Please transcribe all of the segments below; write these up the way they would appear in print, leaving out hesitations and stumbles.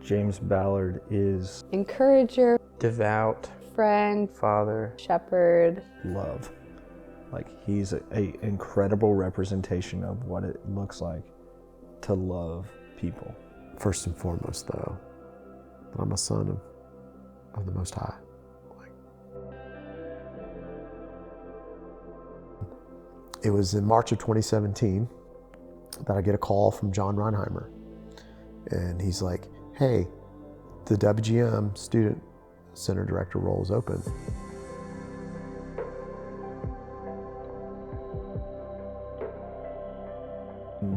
James Ballard is encourager, devout, friend, father, shepherd, love. Like, he's a incredible representation of what it looks like to love people. First and foremost, though, that I'm a son of the Most High. It was in March of 2017 that I get a call from John Reinheimer. And he's like, hey, the WGM Student Center Director role is open.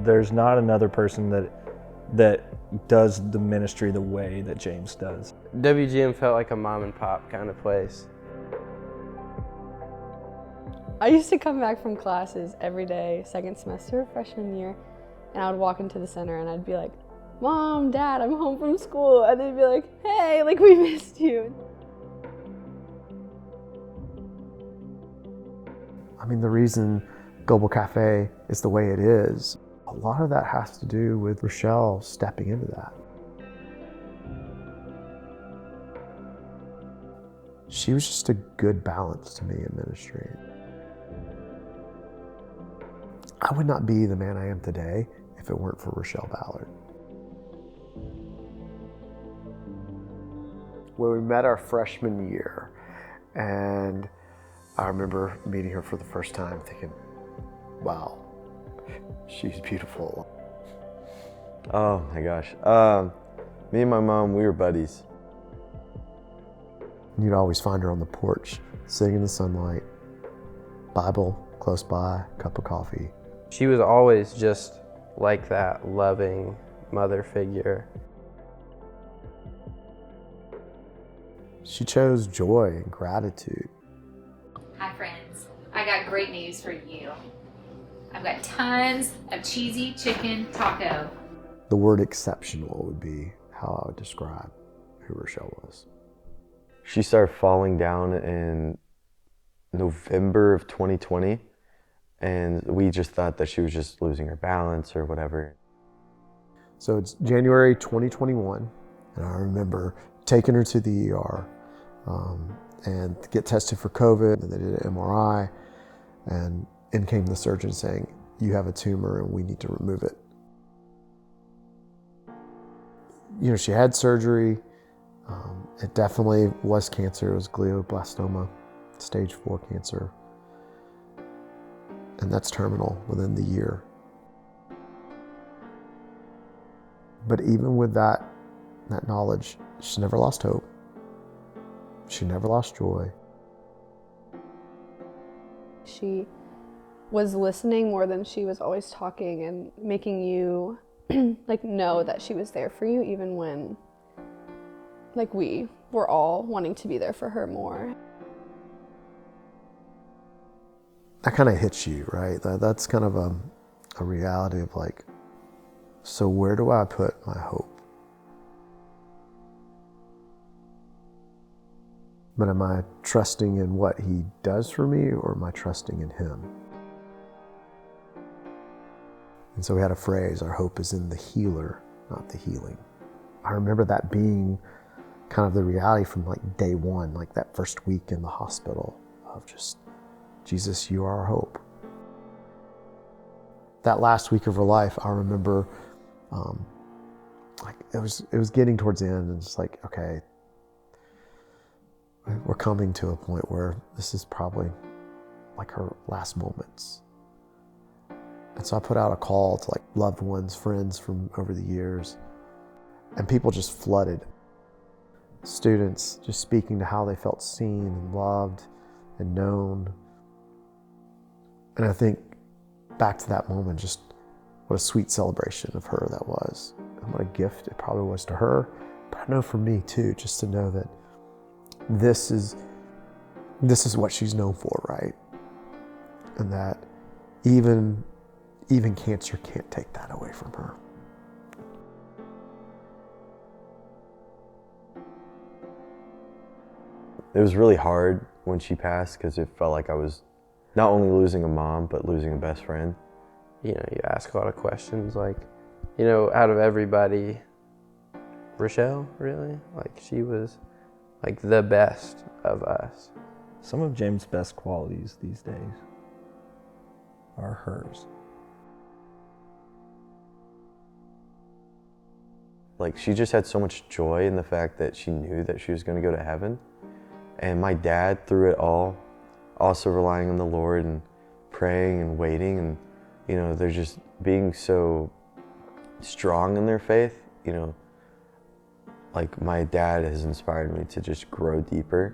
There's not another person that does the ministry the way that James does. WGM felt like a mom and pop kind of place. I used to come back from classes every day, second semester, freshman year, and I would walk into the center and I'd be like, Mom, Dad, I'm home from school. And they'd be like, hey, like, we missed you. I mean, the reason Global Cafe is the way it is, a lot of that has to do with Rochelle stepping into that. She was just a good balance to me in ministry. I would not be the man I am today if it weren't for Rochelle Ballard. When we met our freshman year, and I remember meeting her for the first time thinking, wow, she's beautiful. Oh my gosh. Me and my mom, we were buddies. You'd always find her on the porch, sitting in the sunlight, Bible close by, cup of coffee. She was always just like that loving mother figure. She chose joy and gratitude. Hi friends, I got great news for you. I've got tons of cheesy chicken taco. The word exceptional would be how I would describe who Rochelle was. She started falling down in November of 2020, and we just thought that she was just losing her balance or whatever. So it's January 2021, and I remember taking her to the ER and to get tested for COVID, and they did an MRI, and in came the surgeon saying, you have a tumor and we need to remove it. You know, she had surgery. It definitely was cancer. It was glioblastoma, stage 4 cancer. And that's terminal within the year. But even with that knowledge, she never lost hope. She never lost joy. She was listening more than she was always talking and making you like know that she was there for you, even when like we were all wanting to be there for her more. That kind of hits you, right? That's kind of a reality of like, so where do I put my hope? But am I trusting in what he does for me, or am I trusting in him? And so we had a phrase, our hope is in the healer, not the healing. I remember that being kind of the reality from like day one, like that first week in the hospital of just, Jesus, you are our hope. That last week of her life, I remember like it was getting towards the end, and it's like, okay, we're coming to a point where this is probably like her last moments. And so I put out a call to like loved ones, friends from over the years, and people just flooded. Students just speaking to how they felt seen and loved and known. And I think back to that moment, just what a sweet celebration of her that was. And what a gift it probably was to her. But I know for me too, just to know that this is what she's known for, right? And that even cancer can't take that away from her. It was really hard when she passed because it felt like I was not only losing a mom, but losing a best friend. You know, you ask a lot of questions like, you know, out of everybody, Rochelle, really. Like, she was like the best of us. Some of James' best qualities these days are hers. Like, she just had so much joy in the fact that she knew that she was going to go to heaven. And my dad, through it all, also relying on the Lord and praying and waiting, and, you know, they're just being so strong in their faith, you know. Like, my dad has inspired me to just grow deeper.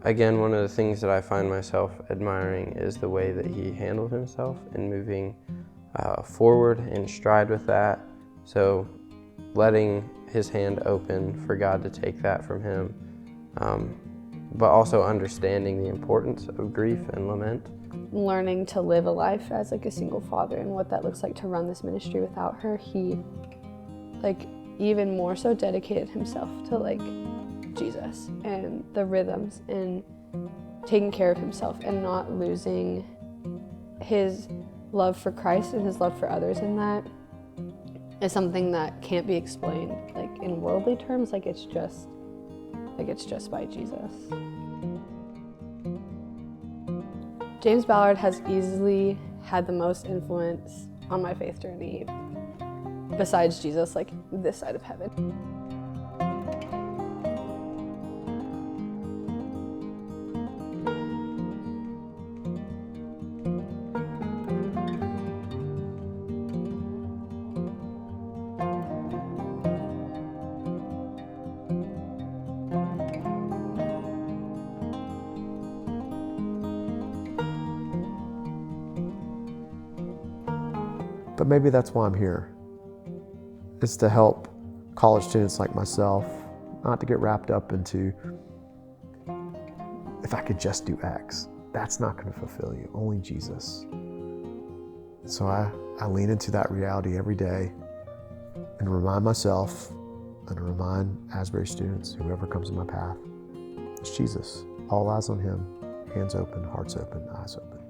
Again, one of the things that I find myself admiring is the way that he handled himself and moving forward in stride with that. So letting his hand open for God to take that from him, but also understanding the importance of grief and lament. Learning to live a life as like a single father and what that looks like to run this ministry without her, he like even more so dedicated himself to like Jesus and the rhythms and taking care of himself and not losing his love for Christ and his love for others. And that is something that can't be explained like in worldly terms. Like it's just by Jesus. James Ballard has easily had the most influence on my faith journey besides Jesus, like this side of heaven. But maybe that's why I'm here. It's to help college students like myself not to get wrapped up into, if I could just do X, that's not going to fulfill you, only Jesus. So I lean into that reality every day and remind myself and remind Asbury students, whoever comes in my path, it's Jesus. All eyes on him, hands open, hearts open, eyes open.